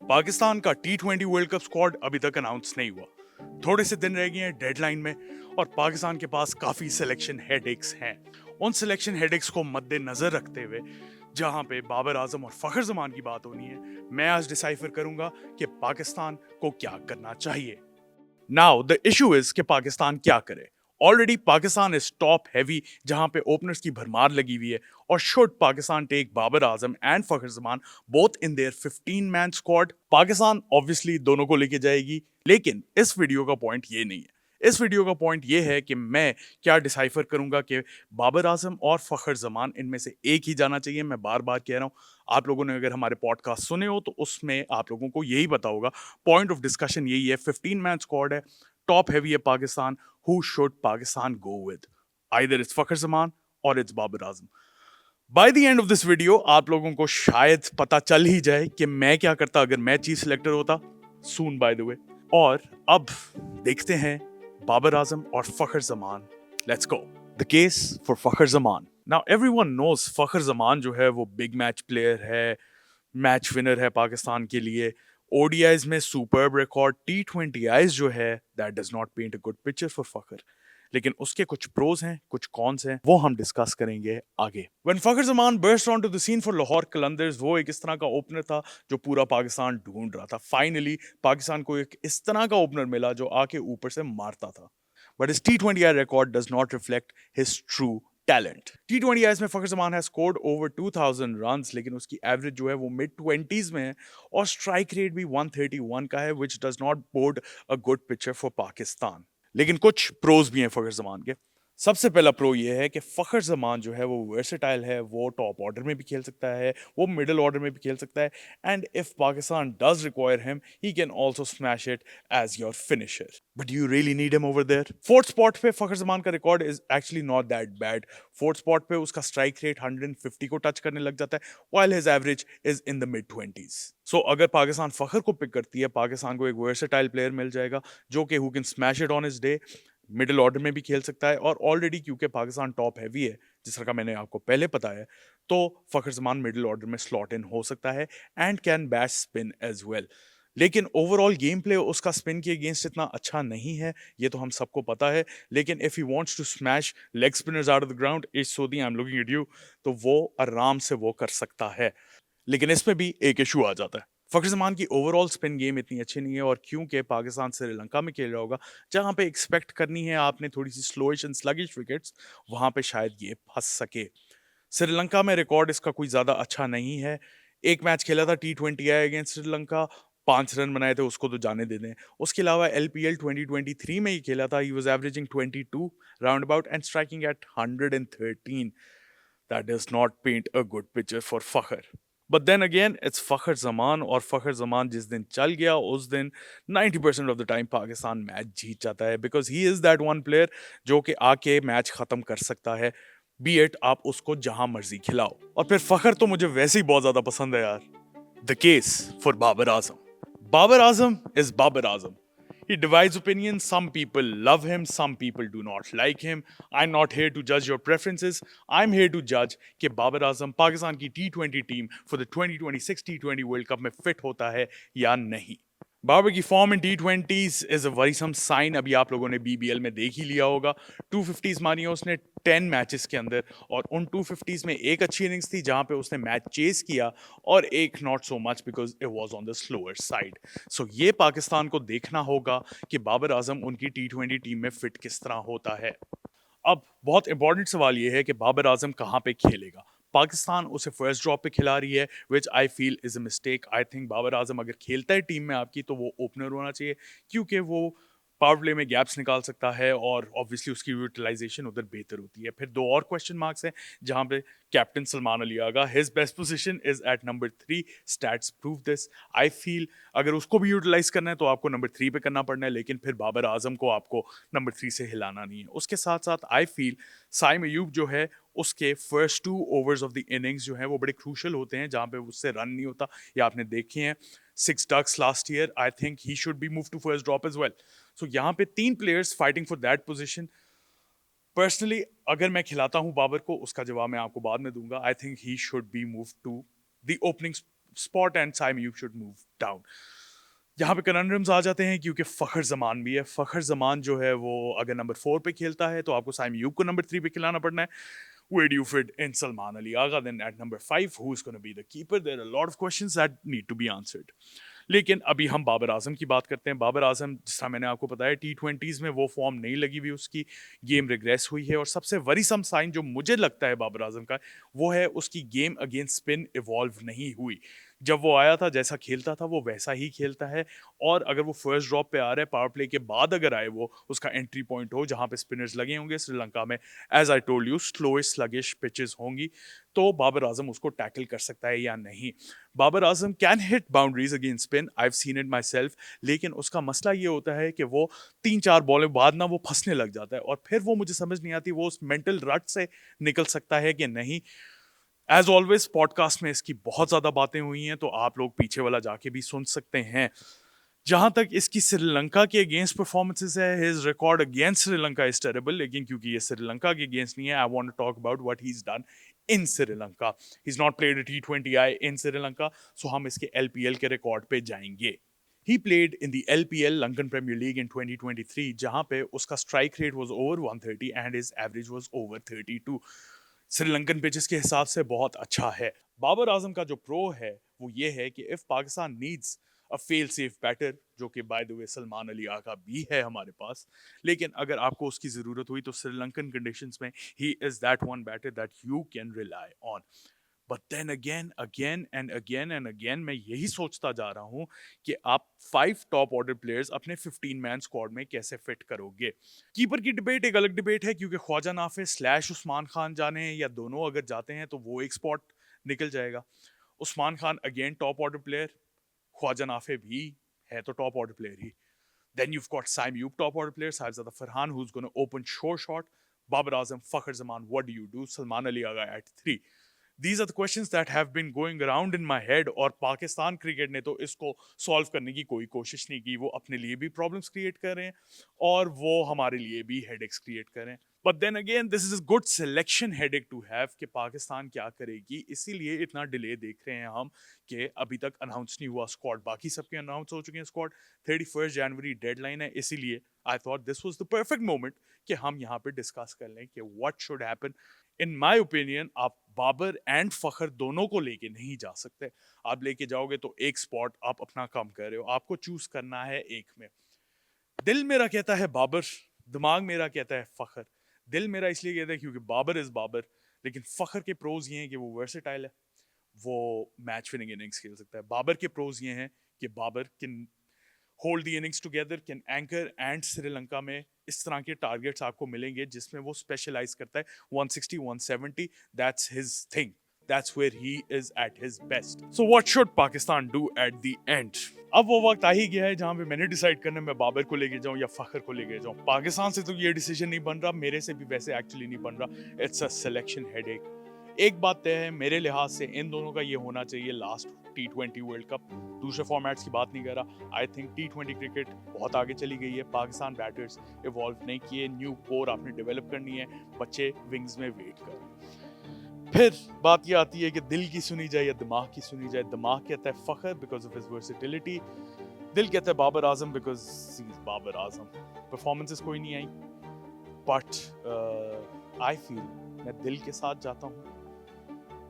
पाकिस्तान का T20 world cup squad अभी तक अनाउंस नहीं हुआ। थोड़े से दिन रह गए हैं डेडलाइन में और पाकिस्तान के पास काफी सिलेक्शन हेडेक्स हैं। उन सिलेक्शन हेडेक्स को मद्देनजर रखते हुए जहां पे बाबर आजम और फखर जमान की बात होनी है, मैं आज डिसाइफर करूंगा कि पाकिस्तान को क्या करना चाहिए। नाउ द इशू इज कि पाकिस्तान क्या करे। Already Pakistan is top heavy जहां पे ओपनर्स की भरमार लगी हुई है और should Pakistan take Babar Azam and Fakhar Zaman both in their 15 man squad. Pakistan obviously दोनों को लेके जाएगी, लेकिन इस वीडियो का पॉइंट ये नहीं है। इस वीडियो का पॉइंट ये है कि मैं क्या डिसाइफर करूंगा कि बाबर आजम और फखर जमान इनमें से एक ही जाना चाहिए। मैं बार बार कह रहा हूं, आप लोगों ने अगर हमारे पॉडकास्ट सुने हो तो उसमें आप लोगों को यही पता होगा। पॉइंट ऑफ डिस्कशन यही है, 15 मैन स्क्वाड है, टॉप हैवी है Pakistan. Who should Pakistan go with? Either it's Fakhar Zaman और it's Babar Azam. By the end of this video आप लोगों को शायद पता चल ही जाए कि मैं क्या करता अगर मैं चीफ सिलेक्टर होता। Soon by the way. और अब देखते हैं बाबर आजम और Fakhar Zaman. Let's go. The case for Fakhar Zaman. Now everyone knows Fakhar Zaman जो है वो बिग मैच प्लेयर है, मैच विनर है पाकिस्तान के लिए। ओडीआईज में सुपर्ब रिकॉर्ड, T20Is जो है that does not paint a good picture for Fakhar. लेकिन उसके कुछ प्रोज हैं, कुछ कॉन्स हैं, वो हम डिस्कस करेंगे आगे। When Fakhar Zaman burst on to the scene for Lahore Qalandars, वो एक इस तरह का ओपनर था जो पूरा पाकिस्तान ढूंढ रहा था। फाइनली पाकिस्तान को एक इस तरह का ओपनर मिला जो आके ऊपर से मारता था। But his T20I record does not reflect his true talent. T20Is में फखर जमान है स्कोर्ड ओवर 2000 रन्स, लेकिन उसकी एवरेज जो है वो मिड 20s में है और स्ट्राइक रेट भी 131 का है, which does not board a good picture for Pakistan. लेकिन कुछ प्रोज भी हैं फखर जमान के। सबसे पहला प्रो ये है कि फखर जमान जो है वो वर्सेटाइल है। वो टॉप ऑर्डर में भी खेल सकता है, वो मिडिल ऑर्डर में भी खेल सकता है, and if Pakistan does require him he can also smash it as your finisher. But you really need him over there. Fourth spot पे फखर जमान का record is actually not that bad. Fourth spot पे उसका strike rate 150 को touch करने लग जाता है, while his average is in the mid 20s। सो अगर पाकिस्तान फखर को पिक करती है, पाकिस्तान को एक वर्सेटाइल प्लेयर मिल जाएगा जो कि who can smash it on his day. Middle order में भी खेल सकता है और ऑलरेडी क्योंकि पाकिस्तान टॉप हैवी है, जिस तरह का मैंने आपको पहले बताया, तो फखर जमान मिडिल ऑर्डर में स्लॉट इन हो सकता है and can bat spin as well. लेकिन ओवरऑल गेम प्ले उसका स्पिन के अगेंस्ट इतना अच्छा नहीं है, ये तो हम सबको पता है। लेकिन if he wants to smash leg spinners out of the ground, it's Sodhi I am looking at you, तो वो आराम से वो कर सकता है। लेकिन इसमें भी एक इशू आ जाता है। फखर जमान की ओवरऑल स्पिन गेम इतनी अच्छी नहीं है और क्योंकि पाकिस्तान श्रीलंका में खेल रहा होगा जहां पे एक्सपेक्ट करनी है आपने थोड़ी सी स्लोइश एंड स्लगिश विकेट्स, वहां पे शायद ये फंस सके। श्रीलंका में रिकॉर्ड इसका कोई ज्यादा अच्छा नहीं है। एक मैच खेला था T20I अगेंस्ट श्रीलंका, 5 रन बनाए थे, उसको तो जाने दे दें। उसके अलावा LPL 2023 में ही खेला था, he was averaging 22 round about and striking at 113। That does not paint a good picture for Fakhar. But then again it's Fakhar Zaman, और फखर जमान जिस दिन चल गया उस दिन 90% of the time Pakistan match जीत जाता है, because he is that one player जो कि आके मैच खत्म कर सकता है, बी एट आप उसको जहां मर्जी खिलाओ। और फिर फखर तो मुझे वैसे ही बहुत ज्यादा पसंद है यार। The case for Babar Azam. Babar Azam is Babar Azam. He divides opinions. Some people love him, some people do not like him. I'm not here to judge your preferences. I'm here to judge कि बाबर आजम पाकिस्तान की T20 team for the 2026 T20 world cup में fit होता है या नहीं। बाबर की form in T20s is a worrisome sign. अभी आप लोगों ने BBL में देख ही लिया होगा, 250s मारी है उसने 10 मैचेस के अंदर, और उन 250s में एक अच्छी इनिंग्स थी जहां पे उसने मैच चेस किया और एक not so much because it was on the slower side. So ये पाकिस्तान को देखना होगा कि बाबर आजम उनकी T20 टीम में फिट किस तरह होता है। अब बहुत इंपॉर्टेंट सवाल ये है कि बाबर आजम कहाँ पे खेलेगा। पाकिस्तान उसे फर्स्ट ड्रॉप पे खिला रही है, which I feel is a mistake. I think Babar Azam अगर खेलता है टीम में आपकी तो वो ओपनर होना चाहिए, क्योंकि वो पावर प्ले में गैप्स निकाल सकता है और ऑब्वियसली उसकी यूटिलाइजेशन उधर बेहतर होती है। फिर दो और क्वेश्चन मार्क्स हैं जहां पे captain Salman Ali Agha, his best position is at number 3, stats prove this. I feel अगर उसको भी यूटिलाइज करना है तो आपको नंबर 3 पे करना पड़ना है, लेकिन फिर बाबर आजम को आपको नंबर 3 से हिलाना नहीं है। उसके साथ साथ आई फील साइम अयूब जो है उसके first 2 overs of the innings जो है वो बड़े क्रूशल होते हैं, जहां पे उससे रन नहीं होता, ये आपने देखे हैं 6 ducks last year. I think he should be move to first drop as well. So यहाँ पे 3 players fighting for that position. Personally अगर मैं खिलाता हूं बाबर को, उसका जवाब मैं आपको बाद में दूंगा। I think he should be move to the opening spot and Saim Ayub should move down. यहाँ पे कनंड्रम्स आ जाते हैं क्योंकि फ़खर ज़मान भी है। फ़खर ज़मान जो है वो अगर नंबर 4 पे खेलता है तो आपको साइम अयूब को नंबर 3 पे खिलाना पड़ना है। Where do you fit in Salman Ali Agha? Then at number 5, who's going to be the keeper? There are a lot of questions that need to be answered. लेकिन अभी हम बाबर आजम की बात करते हैं। बाबर आजम, जिस तरह मैंने आपको बताया, T20s में वो फॉर्म नहीं लगी हुई उसकी, गेम रिग्रेस हुई है। और सबसे वरीसम साइन जो मुझे लगता है बाबर आजम का, वो है उसकी गेम अगेंस्ट स्पिन इवॉल्व नहीं हुई। जब वो आया था, जैसा खेलता था वो वैसा ही खेलता है। और अगर वो फर्स्ट ड्रॉप पे आ रहा है, पावर प्ले के बाद अगर आए, वो उसका एंट्री पॉइंट हो जहां पे स्पिनर्स लगे होंगे श्रीलंका में, as I told you, slowest sluggish pitches होंगी, तो बाबर आजम उसको टैकल कर सकता है या नहीं। Babar Azam can hit boundaries against spin, I have seen it myself, लेकिन उसका मसला ये होता है कि वो 3-4 बॉलें बाद ना वो फंसने लग जाता है, और फिर वो मुझे समझ नहीं आती वो उस मेंटल रट से निकल सकता है कि नहीं। एज ऑलवेज पॉडकास्ट में इसकी बहुत ज्यादा बातें हुई हैं, तो आप लोग पीछे वाला जाके भी सुन सकते हैं। जहां तक इसकी श्रीलंका के अगेंस्ट परफॉर्मेंसेस है, his record against Sri Lanka is terrible, लेकिन क्योंकि ये श्रीलंका के अगेंस्ट नहीं है, I want to talk about what he is done in Sri Lanka. He is not played a T20I in Sri Lanka, so हम इसके LPL के रिकॉर्ड पे जाएंगे। He played in the LPL Lankan Premier League in 2023, जहां पे उसका strike rate was over 130 and his average was over 32। Sri Lankan pitches के हिसाब से बहुत अच्छा है। बाबर आजम का जो प्रो है वो ये है कि if Pakistan needs a fail safe batter, जो कि by the way Salman Ali Agha भी है हमारे पास, लेकिन अगर आपको उसकी जरूरत हुई तो श्रीलंकन कंडीशंस में ही is that one batter that you can rely on. But then again मैं यही सोचता जा रहा हूं कि आप 5 टॉप ऑर्डर प्लेयर्स अपने 15 मैन स्क्वाड में कैसे फिट करोगे। कीपर की डिबेट एक अलग डिबेट है, क्योंकि ख्वाजा नाफिज स्लैश उस्मान खान जाने या दोनों अगर जाते हैं तो वो एक स्पॉट निकल जाएगा। Usman Khan again top order player, Khawaja Nafay भी है तो टॉप ऑर्डर प्लेयर ही। Then you've got Saim Ayub, top order player, Saifzada Farhan, who's going to open sure shot. Babar Azam, Fakhar Zaman, what do you do? Salman Ali Agha at 3. These are the questions that have been going around in my head, और Pakistan cricket ने तो इसको solve करने की कोई कोशिश नहीं की। वो अपने लिए भी प्रॉब्लम्स क्रिएट कर रहे हैं और वो हमारे लिए भी हेडेक्स क्रिएट कर रहे हैं। But then again this is a good selection headache to have कि पाकिस्तान क्या करेगी, इसीलिए इतना डिले देख रहे हैं हम कि अभी तक अनाउंस नहीं हुआ स्क्वाड। बाकी सबके अनाउंस हो चुके हैं स्क्वाड, 31 जनवरी डेडलाइन है, इसीलिए I thought this was the perfect moment कि हम यहाँ पे डिस्कस कर लें कि what should happen. In my opinion आप बाबर एंड फखर दोनों को लेके नहीं जा सकते। आप लेके जाओगे तो एक स्पॉट आप अपना कम कर रहे हो, आपको चूज करना है एक में। दिल मेरा कहता है बाबर, दिमाग मेरा कहता है फखर। दिल मेरा इसलिए कहता है क्योंकि बाबर इज बाबर, लेकिन फखर के प्रोज ये हैं कि वो वर्सेटाइल है, वो मैच विनिंग इनिंग्स खेल सकता है। बाबर के प्रोज ये हैं कि Babar can hold the innings together, can anchor, and Sri Lanka में इस तरह के टारगेट्स आपको मिलेंगे जिसमें वो स्पेशलाइज करता है। 160 170, that's his thing, that's where he is at his best. So what should Pakistan do at the end? अब वो वक्त आ ही गया है जहां पे मैंने डिसाइड करना मैं बाबर को लेके जाऊं या फखर को लेके जाऊं। पाकिस्तान से तो ये डिसीजन नहीं बन रहा, मेरे से भी वैसे एक्चुअली नहीं बन रहा। It's a selection headache. एक बात तय है मेरे लिहाज से, इन दोनों का ये होना चाहिए लास्ट T20 वर्ल्ड कप। दूसरे फॉर्मेट्स की बात नहीं कर रहा। आई थिंक T20 क्रिकेट बहुत आगे चली गई है, पाकिस्तान बैटर्स इवॉल्व नहीं किए, न्यू कोर आपने डेवलप करनी है, बच्चे विंग्स में वेट कर। फिर बात ये आती है कि दिल की सुनी जाए या दिमाग की सुनी जाए। दिमाग कहता है Fakhar because of his versatility, दिल कहता है Babar Azam because he is Babar Azam. Performances कोई नहीं आई, बट आई फील मैं दिल के साथ जाता हूँ।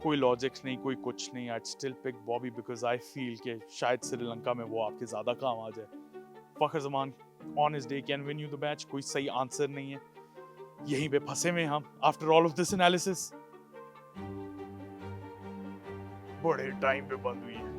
कोई लॉजिक्स नहीं, कोई कुछ नहीं। I still pick Bobby because I feel कि शायद श्रीलंका में वो आपके ज्यादा काम आ जाए। Fakhar Zaman on his day can win you the match, कोई सही आंसर नहीं है, यहीं पे फंसे में हम। After all of this analysis बड़े टाइम पे बंद हुई है।